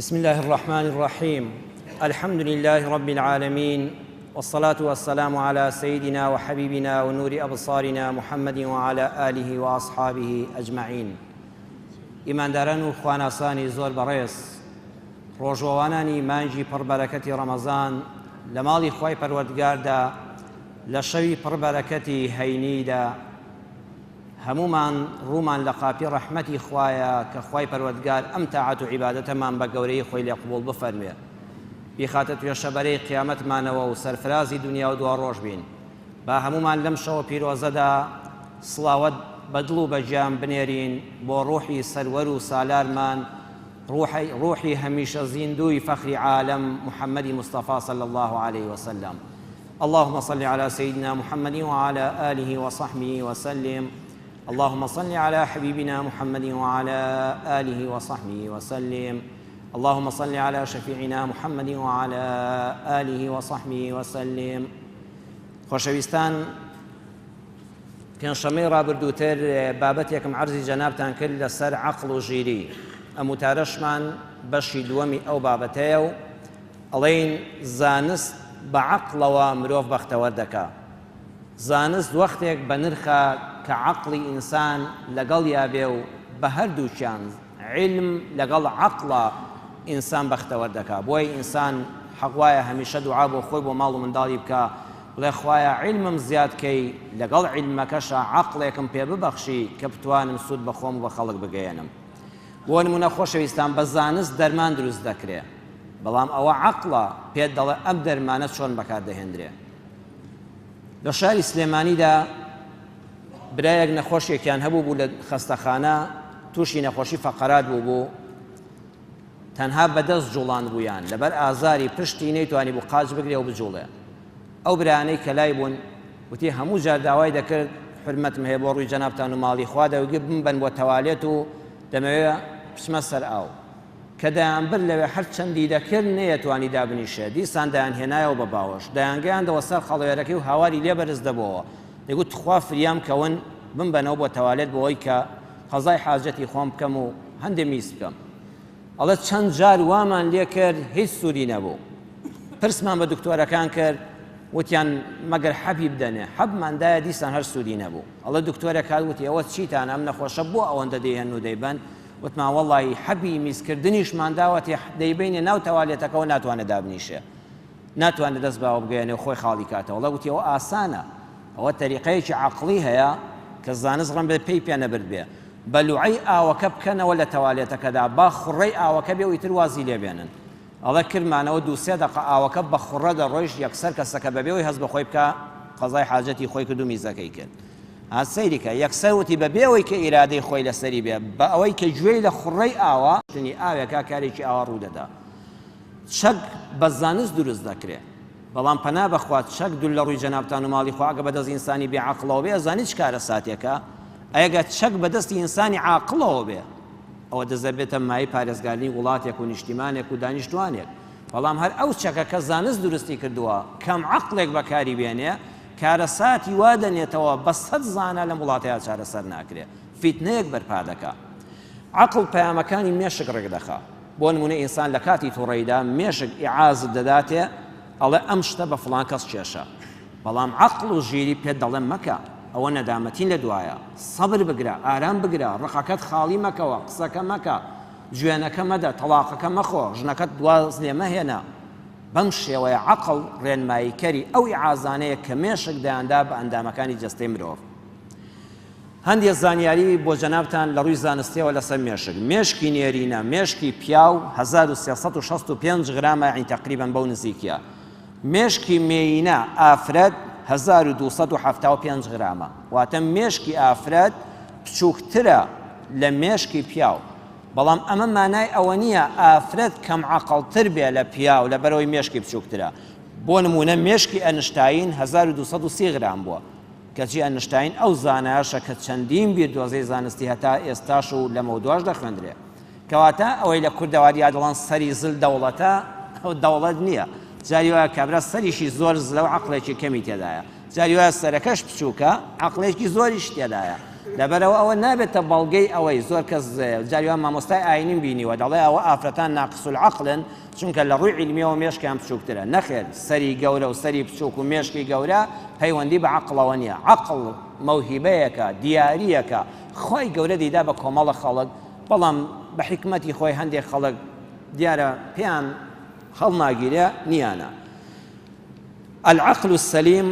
بسم الله الرحمن الرحيم. الحمد لله رب العالمين، والصلاة والسلام على سيدنا وحبيبنا ونور أبصارنا محمد وعلى آله وأصحابه أجمعين. إيمان داران خواناساني زور بريس ڕۆژەوانانی مانجی پڕبەرەکەتی ڕەمەزان لە ماڵی خوای پەروەردگاردا لە شەوی پڕبەرەکەتی هەینیدا هەمومان ڕوومان لە قاپی ڕەحمەتی خوایە کە خوای پەروەردگار ئەم تاعەت و عیبادەتەمان بە گەورەی خۆی لێ قبوڵ بفەرمێ، بیخاتە توێشەبەرەی قیامەتمانەوە و سەرفرازی دنیا و دوا ڕۆژ بین. با هەمومان لەم شەوە پیرۆزەدا سڵاوەت بە دڵ و بە گیان بنێرین بۆ ڕوحی سەروەر و سالارمان، روحي هميشه زيندوي فخر عالم محمد مصطفى صلى الله عليه وسلم. اللهم صل على سيدنا محمد وعلى آله وصحبه وسلم. اللهم صل على حبيبنا محمد وعلى آله وصحبه وسلم. اللهم صل على شفيعنا محمد وعلى آله وصحبه وسلم. خوشويستان پێنجشەمەی ڕابردووتر بابەتێکم عەرزی جەنابتان کرد لەسەر عەقڵ و ژیری. ئەموتارەشمان بەشی دووەمی ئەو بابەتەیە و ئەڵێین زانست بە عەقڵەوە مرۆڤ بەختەوەر دەکا. زانست وەختێک بە نرخە کە عەقڵی ئینسان لەگەڵ یابێ و بە هەردووچیان علم لەگەڵ عەقڵە ئینسان بەختەوەر دەکا. بۆی ئینسان حەق وایە هەمیشە دوعا بۆ خۆی بۆ ماڵ و منداڵی بکە، بڵێ خوایە علمم زیادکەی لەگەڵ علمەکەشە عەقڵێکم پێ ببەخشی کە بتوانم سوود بە خۆم و بە خەڵک بگەێنم. بۆ نمونە خۆشەویستان بە زانست دەرمان دروست دەکرێ، بەڵام ئەوە عەقڵە پێت دەڵێ ئەم دەرمانە چۆن بەکاردەهێنرێ. لە شاری سلێمانیدا برایەک نەخۆشیێکیان هەبوو بوو لە خەستەخانە، تووشی نەخۆشی فەقەرات بوو تەنها بەدەست جوڵان بوویان لەبەر ئازاری پشتی نەیتوانی بوو قاچ بگرێ و بجوڵێ. ئەو برایانەی کە لای بوون وتی هەموو جار داوای دەکرد حرمەتم هەیە بۆ ڕووی جەنابتان و ماڵی خوا دەوگی بمبەن بۆ تەوالێت و دەمەوێت بچمە سەر ئاو، کە دەیانبر لەوێ هەر چەندی دەکرد نەیەتوانی دابنیشێ، دیسان دەیانهێنایەوە بە باوەش، دەیانگەیاندەوە سەر خەڵوێرەکەی و هاواری لێ بەرز دەبەوە، دەیگوت خوا فریام کەون بمبەنەوە بۆ تەوالێت بۆەوەی کە قەزای حاجەتی خۆم بکەم و هەندێ میس بکەم. ئەڵێ چەند جار وامان لێ کرد هیچ سوودی نەبوو. پرسمان بە دکتۆرەکان کرد، وتیان مەگەر حەبی بدەنێ، حەبماندایە دیسان هەر سوودی نەبوو. ئەڵێ دکتۆرێک هات وتی ئەوە چیتان ئەم نەخۆشە بۆ ئەوەندە دەیهێن و دەیبەن؟ وتمان وەڵڵی حەبی میزکردنیشمان داوەتی دەیبینێ ناو تەوالێتەکەەوە ناتوانێت دابنیشێ، ناتوانێت دەست باوە بگەێنێ و خۆی خاڵی کاتەوە. وڵە وتی ئەوە ئاسانە، ئەوە تەریقەیەکی عەقڵی هەیە کە زانست ڕەن بێ پێی پێ نەبرد بێ، بە لوعەی ئاوەکە بکەنەوە لە تەوالێتەکەدا، با خوڕەی ئاوەکە بێ و ئیتر وازی لێبێنن. ئەڵێ کردمانەوە 2-3 دقە ئاوەکە بە خوڕە دەڕۆیش یەکسەر کەسەکە بەبێەوەی هەست بە خۆی بکە قەزای حاجەتی خۆی کرد و میزەکەی کرد. سەیریکە یەکسەر وتی بەبێەوەی کە ئیرادەی خۆی لەسەری بێ، بە ئەوەی کە گوێی لە خوڕەی ئاوە شتنی ئاوێکا کارێکی ئاوا ڕوودەدا. چەک بە زانست دروست دەکرێت، بەڵام پەنا بەخوات چەک دوول لە ڕووی جەنابتان و ماڵی خوا ئەگە بەدەست ئینسانی بێعەقڵەوە بێ ئەزانی چ کارە ساتێکە. ئەگە چەک بەدەستی ئینسانی عاقڵەوە بێ ئەوە دەزەبێتە مای پارێزگاری وڵاتێک و نیشتیمانێک و دانیشتوانێک. بەڵام هەر ئەو چەکە کە زانست دروستی کردووە کەم عەقڵێک بەکاری بێنێ کارەساتی وا دەنێتەوە بە 100 زانە لە وڵاتەیە چارەسەر ناکرێت، فیتنەیەک بەرپا دەکا. عەقڵ پەیامەکانی مێشک ڕێک دەخا. بۆ نمونە ئینسان لە کاتی تووڕەیدا مێشک ئیعازت دەداتێ ئەڵێ ئەم شتە بە فڵان کەس کێشە، بەڵام عەقڵ و ژیری پێت دەڵێن مەکە، ئەوە نەدامەتین لە دوایە، سەبر بگرە، ئارام بگرە، ڕقەکەت خاڵی مەکەوە، قسەکە مەکە، جوێنەکە مەدە، تەڵاقەکە مەخۆ، ژنەکەت دواز لێ مەهێنە. بەم شێوەیە عەقڵ ڕێنماییکەری ئەو ئیعازانەیە کە مێشک دەیاندا بە ئەندامەکانی جەستەی مرۆڤ. هەندێک زانیاری بۆ جەنابتان لە ڕووی زانستیەوە لەسەر مێشک. مێشکی نێرینە، مێشکی پیاو 1365 غرامە، یعنی تقریباً بەو نزیکیە. مێشکی مێینە ئافرەت 1275 غرامە، واتە مێشکی ئافرەت بچووکترە لە مێشکی پیاو. بەڵام ئەمە مانای ئەوە نییە ئافرەت کەم عەقڵتر بێ لە پیاو لەبەرەوەی مێشکی بچووکترە. بۆ نمونە مێشکی ئەنشتاین 1230 غرام بووە، کەچی ئەنشتاین ئەو زانایەشە کە چەندین بیر دۆزەی زانستی هەتا ئێستاش و لەمە دواش دەخوێندرێ. کەواتە ئەوەی لە کوردەواریا دەڵان سەری زل دەوڵەتە، ئەو دەوڵەت نییە. جاری وایە کابرا سەریشی زۆر زلە و عەقڵێکی کەمی تێدایە، جاری وایە سەرەکەش بچووکە عەقڵێکی زۆریش تێدایە. لەبەرەوە ئەوە نابێتە بەڵگەی ئەوەی زۆر کەس جاریوان مامۆستای ئاینیم بینیوە دەڵێ ئەوە ئافرەتان ناقص العەقڵن چونکە لە ڕووی عیلمیەوە مێشکیان بچووکترە. نەخێر، سەری گەورە و سەری بچووک و مێشکی گەورە پەیوەندی بە عەقڵەوە نییە. عەقڵ مەوهیبەیەکە، دیاریەکە، خۆی گەورە دەیدا بە کۆمەڵە خەڵک، بەڵام بە حیکمەتی خۆی هەندێک خەڵک دیارە پێیان هەڵ ناگیرێ نیانە. العقل السليم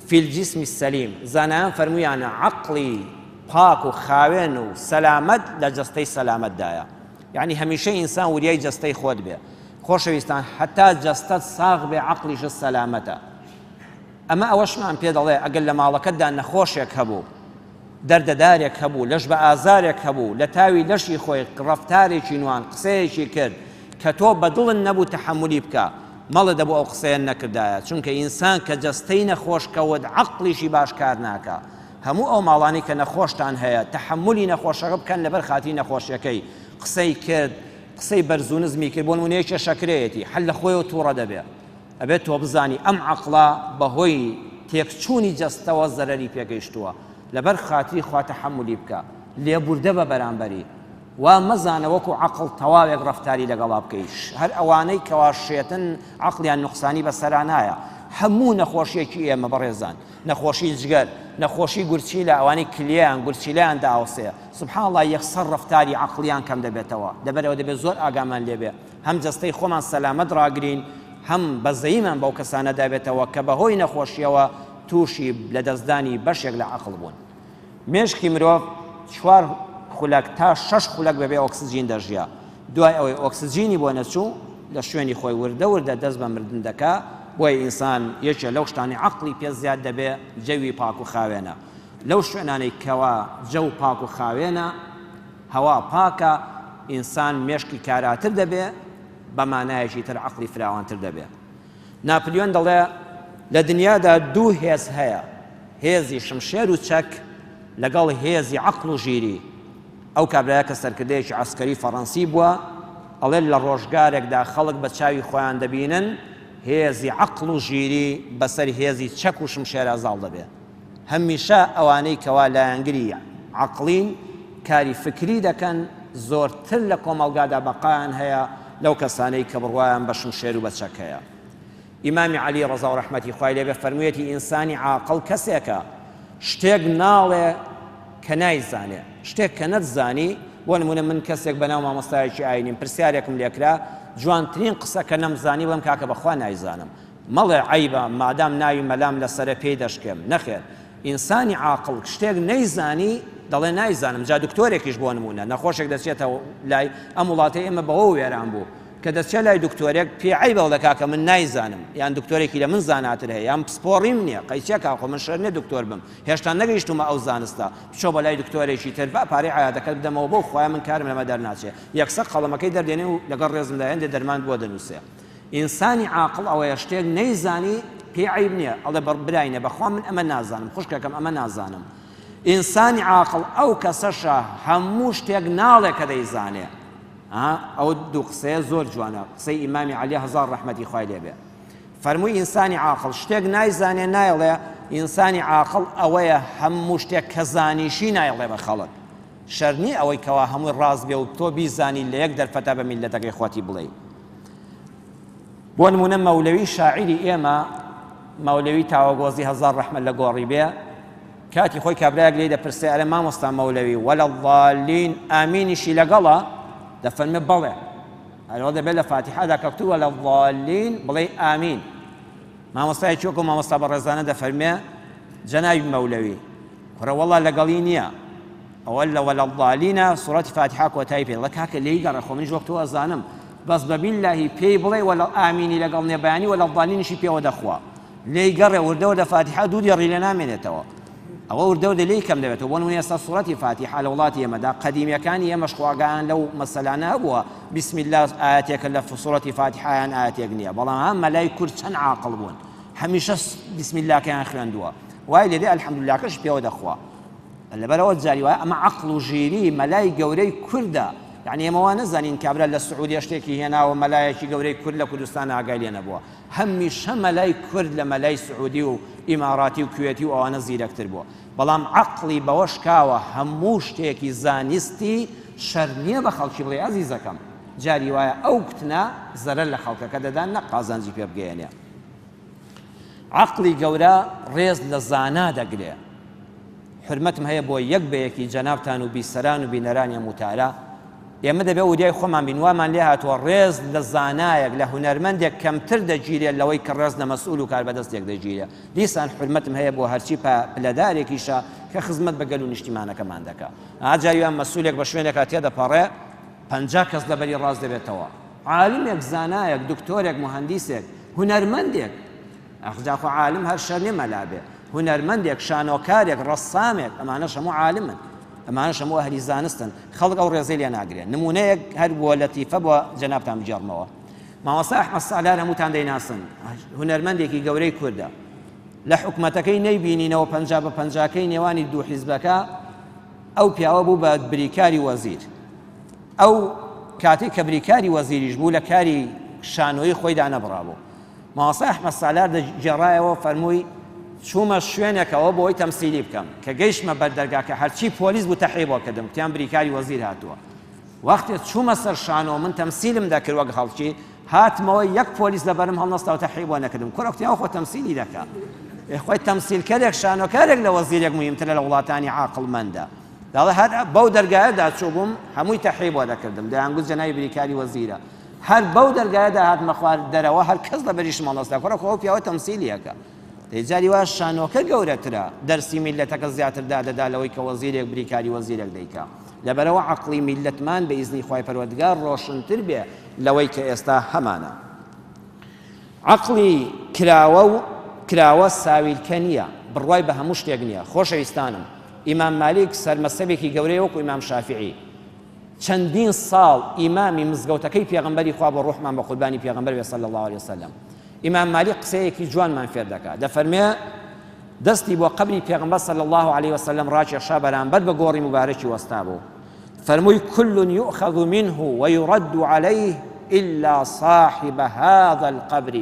في الجسم السليم، زانایان فەرموویانە عەقڵی پاک و خاوێن و سەلامەت لە جەستەی سەلامەتدایە. یعنی هەمیشە ئینسان وریای جەستەی خۆت بێ. خۆشەویستان، حتا جەستەت ساغ بێ عەقڵیش سەلامەتە. ئەمە ئەوەشمان پێ دەڵێ ئەگەر لە ماڵەکەتدا نەخۆشێک هەبوو، دەردەدارێک هەبوو، لەش بە ئازارێک هەبوو، لە تاوی لەشی خۆی ڕەفتارێکی نوان قسەیەکی کرد کە تۆ بەدڵن نەبوو تەحەمولی بکە، مەڵە دەبوو ئەو قسەیان نەکردایە. چونکە ئینسان کە جەستەی نەخۆش کەوت عەقڵیشی باش کار ناکە. هەموو ئەو ماڵانی کە نەخۆشتان هەیە تەحەمولی نەخۆشەکە بکەن لەبەر خاتی نەخۆشیەکەی. قسەی کرد، قسەی بەرزونزمی کرد، بۆ نمونەیەکی شەکرەیەتی هەر لە خۆیەوە تووڕە دەبێت. ئەبێت تۆ بزانی ئەم عەقڵە بەهۆی تێکچوونی جەستەوە زەرەری پێگەیشتووە، لەبەر خاتری خوا تەحەمولی بکە، لێبوردە بە بەرامبەری. وا مەزانە وەکو عەقڵ تەواوێک ڕەفتاری لەگەڵا بکەیش. هەر ئەوانەی کەوا شێتن عەقڵیان نوقسانی بەسەرا نایە. هەموو نەخۆشیێکی ئێمە بەڕێزان، نەخۆشی جگەر، نەخۆشی گورچیلە، ئەوانەی کلییان گورچیلەیان داوسەیە، سوبحان الله یەکسەر ڕەفتاری عەقڵیان کەم دەبێتەوە. لەبەرەوە دەبێت زۆر ئاگامان لێبێ، هەم جەستەی خۆمان سەلامەت ڕاگرین، هەم بەزەییمان بەو کەسانە دابێتەوە کە بەهۆی نەخۆشیەوە تووشی لە دەستدانی بەشێک لە عەقڵ بوون. مێشکی مرۆڤ 4 خولەک تا 6 خولەک بەبێ ئۆکسجین دەژیا. دوای ئەوەی ئۆکسجینی بۆ نەچوو لە شوێنی خۆی وردە وردە دەست بە مردن دەکا. بۆی ئینسان یەکێ لەو شتانی عەقڵی پێ زیاد دەبێ جەوی پاک و خاوێنە. لەو شوێنانەی کەوا جەو پاک و خاوێنە، هەوا پاکە، ئینسان مێشکی کاراتر دەبێ، بە مانایەکی تر عەقڵی فراوانتر دەبێ. ناپلیۆن دەڵێ لە دنیادا 2 هێز هەیە، هێزی شمشێر و چەک لەگەڵ هێزی عەقڵ و ژیری. ئەو کابرایە کە سەرکردەیەکی عەسکەری فەڕەنسی بووە، ئەڵێ لە ڕۆژگارێکدا خەڵک بە چاوی خۆیان دەبینن هێزی عەقڵ و ژیری بەسەر هێزی چەک و شمشێرە زاڵ دەبێت. هەمیشە ئەوانەی کەوا لایەنگری عەقڵین کاری فکری دەکەن زۆرتر لە کۆمەڵگادا بەقایان هەیە لەو کەسانەی کە بڕوایان بە شمشێر و بە چەک هەیە. ئیمامی عەلی ڕەزا و ڕەحمەتی خوای لێبێ فەرموویەتی ئینسانی عاقڵ کەسێکە شتێک ناڵێ کە نایزانێ، شتێک کە نەتزانی. بۆ نمونە من کەسێک بەناو مامۆستایەکی ئاینیم پرسیارێکم لێکرا، جوانترین قسە کە نەمزانی بڵم کاکە بەخوا نایزانم. مەڵێ عەیبە مادام ناوی مەلام لەسەرە پێی دەشکێم. نەخێر، ئینسانی عاقڵ شتێک نەیزانی دەڵێ نایزانم. جا دکتۆرێکیش بۆ نمونە نەخۆشێک دەچێتەوە لای ئەم وڵاتەی ئێمە بەوە وێران بوو کە دەچێت لای دکتۆرێک پێ عەیبە وڵە کاکە من نایزانم، یان دکتۆرێکی لە من زاناتر هەیە، یان پسپۆڕیم نییە، قەیچێ کاخۆ من شەر نێ دکتۆر بم، هێشتا نەگەیشتومە ئەو زانستە، بچۆ بە لای دکتۆرێکی تر با پارەی عەیادەکەت بدەمەوە بۆ خۆیان من کارم لەمە دەرناچێت. یەکسەر قەڵەمەکەی دەردێنێ و لەگەڵ ڕێزمدا هێندێ دەرمان بۆ دەنووسێ. ئینسانی عاقڵ ئەوەیە شتێک نەیزانی پێی عەیب نییە، ئەڵێ براینە بەخوا من ئەمە نازانم، خوشکەکەم ئەمە نازانم. ئینسانی عاقڵ ئەو کەسەشە هەموو شتێک ناڵێ کە دەیزانێ. ئەو دوو قسەیە زۆر جوانە، قسەی ئیمامی عەلی هەزار ڕەحمەتی خوای لێبێ. فەرمووی ئینسانی عاقڵ شتێک نایزانێ نایڵێ، ئینسانی عاقڵ ئەوەیە هەموو شتێک کە زانیشی نایڵێ بە خەڵک. شەرنی ئەوەی کەوا هەمووی ڕاست بێ و تۆ بیزانی لە یەک دەرفەتە بە میللەتەکەی خۆتی بڵێ. بۆ نمونە مەولەوی شاعیری ئێمە، مەولەوی تاوەگۆزی هەزار ڕەحمەت لە گۆڕی بێ، کاتی خۆی کابرایەک لێی دەپرسێ ئەرێ مامۆستا مەولەوی وەلەضالین ئامینیشی لەگەڵە؟ دەفەرمێ بەڵێ. هەرەوە دەبێت لە فاتیحەدا کە کەوتووە وەلەضالین بڵێ ئامین. مامۆستایەکی وەکو مامۆستا بەڕێزانە دەفەرمێ جەنابی مەولەوی کوڕە وەڵا لەگەڵی نییە، ئەوە لە وەلەضالینە سوڕەتی فاتیحا کۆتایی پێ. دەڵێ کاکە لێی گەڕێ خۆ منیش وەک تۆ ئەزانم، بەس بەبیللاهی پێی بڵێ وەلە ئامینی لەگەڵ نییە بەیانی وەلەضالینیشی پێوە دەخوا. لێی گەڕێ وردەوە لە فاتیحا دوو دێڕی لێ نامێنێتەوە. ئەوە وردەوە لێی کەم دەبێتەوە. بۆ نمونە ئێستا سوڕەتی فاتیحا لە وڵاتی ئێمەدا قەدیمیەکانی ئێمەش خواگەیان لەو مەسەلانە هەبووە بسم الله ئایەتێکە لە سوڕەتی فاتیحایان ئایەتێک نییە، بەڵام هەم مەلای کورد چەند عاقڵ بوون، هەمیشە بسم اللهکەیان خوێندووە، وای لێدێ ئەلحەمدولillahکەش پێوە دەخوا. لەبەرەوە جاری وایە ئەمە عەقڵ و ژیری مەلای گەورەی کوردە یعنی ئێمەوە نەزانین کابرا لە سعودی شتێکی هێناوە مەلایەکی گەورەی کورد لە کوردستان ئاگای لێ نەبووە هەمیشە مەلای کورد لە مەلای سعودی و ئیماراتی و کوێتی و ئەوانە زیرەکتر بووە بەڵام عەقڵی بەوە شکاوە هەموو شتێکی زانستی شەر نییە بە خەڵکی بڵێ ئەزیزەکەم جاری وایە ئەو کتنە زەرەر لە خەڵکەکە دەدان نە قازانجی پێ بگەێنێ عەقڵی گەورە ڕێز لە زانا دەگرێ حرمەتم هەیە بۆ یەک بەیەکی جەنابتان و بیسەران و بینەرانی وتارە ئێمە دەبێ ودیای خۆمان بین وامان لێ هاتووە ڕێز لە زانایەک لە هونەرمەندێک کەمتر دەگیرێت لەوەی کە ڕێز لە مەسئول و کاربەدەستێک دەگیرێت دیسان حرمەتم هەیە بۆ هەرچی پلەدارێکیشە کە خزمەت بە گەل و نیشتیمانەکەمان دەکات ئاجاریان مەسئولێک بە شوێنێکا تێدەپەڕێ 50 کەس لەبەری ڕاست دەبێتەوە عالمێک زانایەک دکتۆرێک مهندیسێک هونەرمەندێک ئەخجاخۆ عالم هەر شەر نێ مەلابێ هونەرمەندێک شانۆکارێک ڕەسامێک ئەمانەش هەموو عالمن ئەمانەش هەموو ئەهلی زانستن خەڵک ئەو ڕێزەی لێ ناگرێن نمونەیەک هەر بووە لەتیفە بۆ جەنابتان بجێڕمەوە مامۆستا ئەحمەد سالار هەمووتان دەیناسن هونەرمەندێکی گەورەی کوردە لە حکومەتەکەی نەیبینینەوە 50 بە 50کەی نێوانی دوو حیزبەکە ئەو پیاوە بوو بە بریکاری وەزیر ئەو کاتێک کە بریکاری وەزیریش بوو لە کاری شانۆیی خۆیدا نەبڕابوو مامۆستا ئەحمەد سالار دەگێڕایەوە فەرمووی چوومە شوێنێکەوە بۆی تەمسیلی بکەم کە گەیشتمە بەردەرگاکە هەرچی پۆلیس بوو تەحقیق بۆ کردم کتیان بریکاری وەزیر هاتووە وەختێ چوومە سەر شانۆ من تەمسیلم دەکرد وەک خەڵکی هاتمەوە یەک پۆلیس لەبەرم هەڵنەستا و تەحقیق بۆ نەکردم کوڕە کتیان خۆ تەمسیلی دەکات خۆی تەمسیلکەرێک شانۆکارێک لە وەزیرێک موهیمترە لە وڵاتانی عاقڵمەندە داڵێ هەر بەو دەرگایەدا چوو بووم هەمووی تەحقیق بۆ دەکردم دەیانگوت جەنابی بریکاری وەزیرە هەر بەو دەرگایەدا هاتمە خوار دەرەوە هەر کەس لەبەریشم هەڵنەستا کوڕە خۆ پیاوە تەمسیلیەکە جاری وا شانۆکە گەورەترە دەرسی میلەتەکە زیاتردا دەدا لەوەی کە وەزیرێک بریکاری وەزیرێک دەیکا لەبەرەوە عەقڵی میلەتمان بە ئیزنی خوای پەروەردگار ڕۆشنتر بێ لەوەی کە ئێستا هەمانە عەقڵی کراوە ساویلکە نییە بڕوای بە هەموو شتێک نییە خۆشەویستانم ئیمام مالیک سەرمەسەبێکی گەورەی وەکو ئیمام شافعی چەندین ساڵ ئیمامی مزگەوتەکەی پێغەمبەری خوا بە ڕوحمان بە قوربانی پێغەمبەر بێ صلی الله علیه وسلم ئیمام مالیک قسەیەکی جوانمان فێر دەکات دەفەرمێ دەستی بۆ قبری پێغەمبەر صلی الله علیه وسلم ڕاکێشا بەرامبەر بە گۆڕی مبارەکی وەستا بوو فەرمووی كل يؤخذ منه ويرد عليه إلا صاحب هذا القبر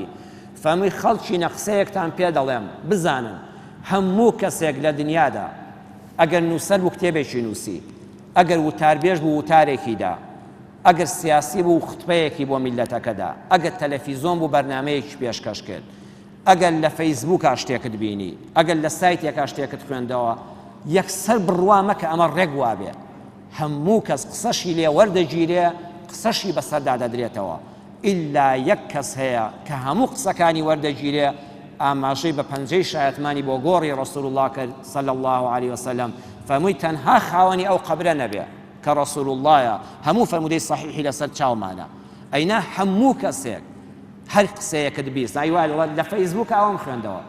فەرمووی خەڵکی نەقسەیەکتان پێ دەڵێم بزانن هەموو کەسێک لە دنیادا ئەگەر نووسەر بوو کتێبێکی نووسی ئەگەر وتاربێژ بوو وتارێکی دا ئەگەر سیاسی بوو خوتبەیەکی بۆ میلەتەکەدا ئەگەر تەلەڤیزۆن بوو بەرنامەیەکی پێشکەش کرد ئەگەر لە فەیسبووکا شتێکت بینی ئەگەر لە سایتێکا شتێکت خوێندەوە یەکسەر بڕوا مەکە ئەمە ڕێک وابێ هەموو کەس قسەشی لێ وەردەگیرێ قسەشی بەسەردا دەدرێتەوە ئیلا یەک کەس هەیە کە هەموو قسەکانی وەردەگیرێ ئاماژەی بە پەنجەی شایەتمانی بۆ گۆڕی ڕەسوول الله کرد صلی الله علیه وسلم فەرمووی تەنها خاوەنی ئەو قەبرە نەبێ کە ڕەسوول اللهە هەموو فەرمودەی سەحیحی لەسەر چاومانە ئەینا هەموو کەسێک هەر قسەیەکت بیست ئایوال لە فەیسبووک ئەوم خوێندەوە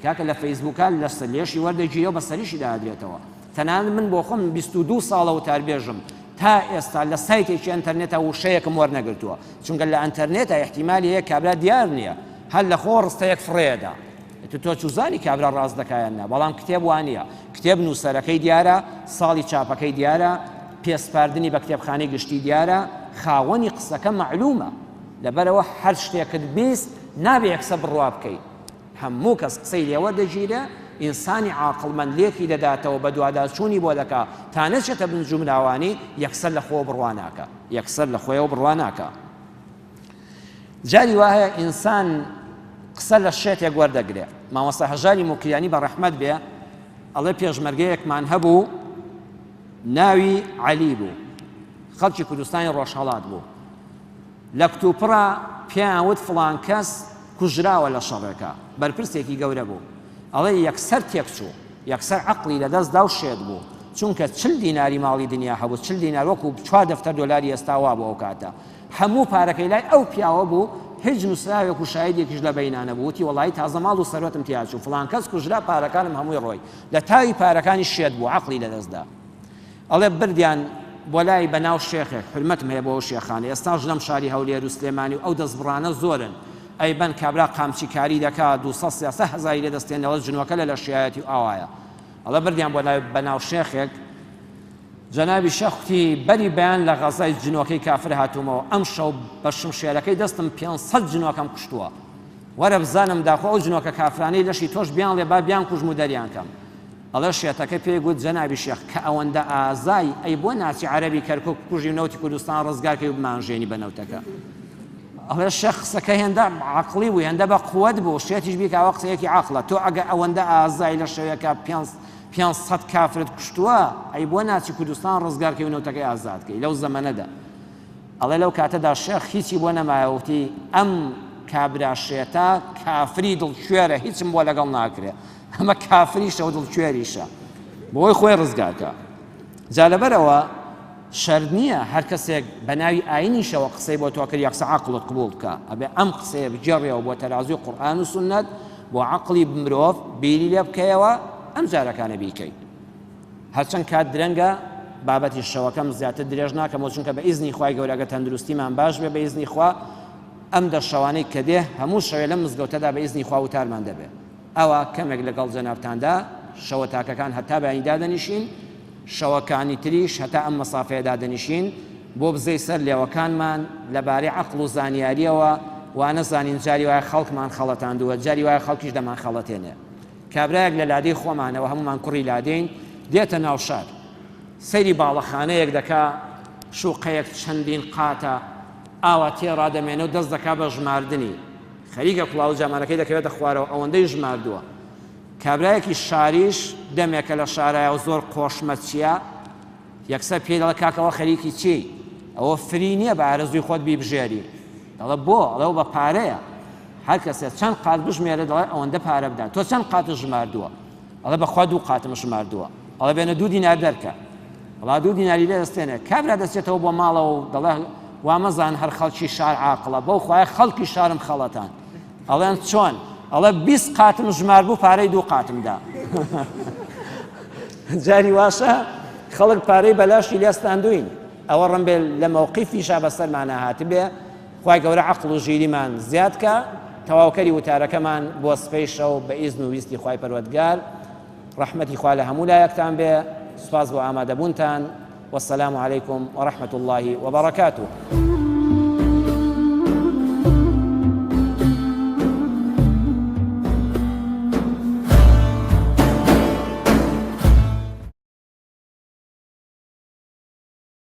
کاکە لە فەیسبووکە لە لێشی وەردەگیرێ و بە سەریشی دادرێتەوە تەنانەت من بۆ خۆم 22 ساڵە وتاربێژم تا ئێستا لە سایتێکی ئینتەرنێتە وشەیەکم وەرنەگرتووە چونکە لە ئینتەرنێتە احتیمالی هەیە کابرا دیار نییە هەر لە خۆ ڕستەیەک فڕێدا تۆ چوزانی کابرا ڕاست دەکایەنە بەڵام کتێب وانە کتێب نووسەرەکەی دیارە ساڵی چاپەکەی دیارە پێسپاردنی بە کتێبخانەی گشتی دیارە خاوەنی قسەکە معلومە لەبەرەوە هەر شتێکت بیست نابێ یەکسە بڕوا بکەیت هەموو کەس قسەی لێوە دەگیرە ئینسانی عاقڵمەند لێکی دەداتەوە بە دوواداچوونی بۆ دەکا تا نەچێتە بنجومراوانی یەکسەر لە خۆ بڕواناکە یەکسەر لە خۆیەوە بڕواناکە جاری وایە ئینسان قسە لە شێتێک وەردەگرێ مامۆستا هەژاری موکریانی بە ڕەحمەت بێ ئەڵێ پێشمەرگەیەکمان هەبوو ناوی عەلی بوو خەڵکی کوردستانی ڕۆژهەڵات بوو لە کتوپڕە پیاوت فڵان کەس کوژراوە لە شەڕێکە بەرپرسێکی گەورە بوو ئەڵێ یەکسەر تێکچوو یەکسەر عەقڵی لەدەستدا و شێت بوو چونکە 40 دیناری ماڵی دنیا هەبوو 40 دینار وەکو 4 دەفتەر دۆلاری ئێستاوا بوو ئەو کاتە هەموو پارەکەی لای ئەو پیاوە بوو هیچ نووسراوێک و شایدێکیش لە بەینانە بوو وتی وەڵی تازە ماڵ و سەروەتم تیاچوو فڵان کەس کوژرا پارەکانم هەمووی ڕۆی لە تاوی پارەکانی شێت بوو عەقڵی لەدەستدا ئەڵێ بردیان بۆ لای بەناو شێخێک حرمەتم هەیە بۆ ئەو شێخانە ئێستاش لەم شاری هەولێر و سلێمانی و ئەو دەستبڕانە زۆرن ئەیبەن کابرا قامچی کاری دەکات 200 هەزاری لێ دەستێنەوە ژنوەکە لە لەشیایەتی و ئاوایە ئەڵێ بردیان بۆ لای بەناو شێخێک جەنابی شەختی بەری بەیان لە غەزای جنۆکەی کافر هاتوومەوە ئەم شەو بە شمشێرەکەی دەستم 500 جنۆکەم کوشتووە وەرە بزانم داخۆ ئەو جنۆکە کافرانەی لەشی تۆش بیان لێ با بیان کوژم و دەریان کەم ئەڵێ شێتەکەی پێی گوت جەنابی شێخ کە ئەوەندە ئازای ئەی بۆ ناچی عەرەبی کەرکووک کوژی نەوتی کوردستان ڕزگارکەی و بمانژێنی بە نەوتەکە ئەڵێ شێخ قسەکەی هێندە عەقڵی بوو هێندە بە قووەت بوو شێتیش بیکەوە قسەیەکی عەقڵە تۆ ئەگە ئەوەندە ئازای لە شەوێکە 500 کافرت کوشتووە ئەی بۆ ناچی کوردستان ڕزگارکەی و نەوتەکەی ئازادکەی لەو زەمەنەدا ئەڵێ لەو کاتەدا شێخ هیچی بۆ نەمایەوتی ئەم کابراشێتە کافری دڵکوێرە هیچم بۆ لەگەڵ ناکرێ ئەمە کافریشە و دڵکوێریشە بۆی خۆی ڕزگارکە جا لەبەرەوە شەر نییە هەر کەسێک بە ناوی ئاینیشەوە قسەی بۆ تۆ کرد یەکسە عەقڵت قبوڵ بکە ئەبێ ئەم قسەیە بجێڕێەوە بۆ تەرازوی قورئان و سوننەت بۆ عەقڵی مرۆڤ بیری لێ بکەیەوە ئەم جارەکانە بیکەیت هەرچەند کات درەنگە بابەتی شەوەکەم زیاتر درێژ ناکەمەوە چونکە بە ئیزنی خوای گەورە ئەگەر تەندروستیمان باش بێ بە ئیزنی خوا ئەم شەوانەی کە دێ هەموو شەوێ لەم مزگەوتەدا بە ئیزنی خوا وتارمان دەبێت ئەوە کەمێک لەگەڵ جەنابتاندا شەوە تاکەکان هەتا بەیانی دادەنیشین شەوەکانی تریش هەتا ئەم مەسافەیە دادەنیشین بۆ بزەی سەر لێوەکانمان لەبارەی عەقڵ و زانیاریەوە وانە زانین جاری وایە خەڵکمان خەڵەتاندووە جاری وایە خەڵکیش دەمان خەڵەتێنێ کابرایەک لە لادەی خۆمانەوە هەمومان کوڕی لادەین دێتە ناو شار سەیری باڵەخانەیەک دەکا شوقەیەک چەندین قاتە ئاوا تێڕادەمێنە و دەست دەکا بە ژماردنی خەریکە کوڵاو جامانەکەی دەکەوێتە خوارەوە ئەوەندەی ژماردووە کابرایەکی شاریش دەمێکە لە شارایە و زۆر قۆشمەچیە یەکسەر پێی دەڵێ کاکەوە خەریکی چی ئەوە فری نییە بە ئارەزووی خۆت بیبژێری دەڵێ بۆ ئەڵێ بە پارەیە هەر کەسێک چەند قات بژمێرە دەڵێ ئەوەندە پارە بدات تۆ چەند قات ژماردووە ئەڵێ بەخوا 2 قاتم ژماردووە ئەڵێ بێنە 2 دینار دەرکە ئەڵا 2 دیناری لێ دەستێنێ کابرا دەچێتەوە بۆ ماڵەوە و دەڵێ وامەزان هەر خەڵکی شار عاقڵە بەو خوایە خەڵکی شارم خەڵەتان ئەڵێن چۆن ئەڵێ 20 قاتم ژمار بوو پارەی 2 قاتمدا جاری واشە خەڵک پارەی بەلاشی لێستاندوین ئەوە ڕەن بێ لە مەوقیفیشا بەسەرمانە هاتبێ خوای گەورە عەقڵ و ژیریمان زیادکە تەواوکەری وتارەکەمان بۆ سپەیشە و بە ئیزن و ویستی خوای پەروەردگار ڕەحمەتی خوا لە هەموو لایەکتان بێ سوپاس بۆ ئامادەبوونتان والسلام عليكم ورحمة الله وبركاته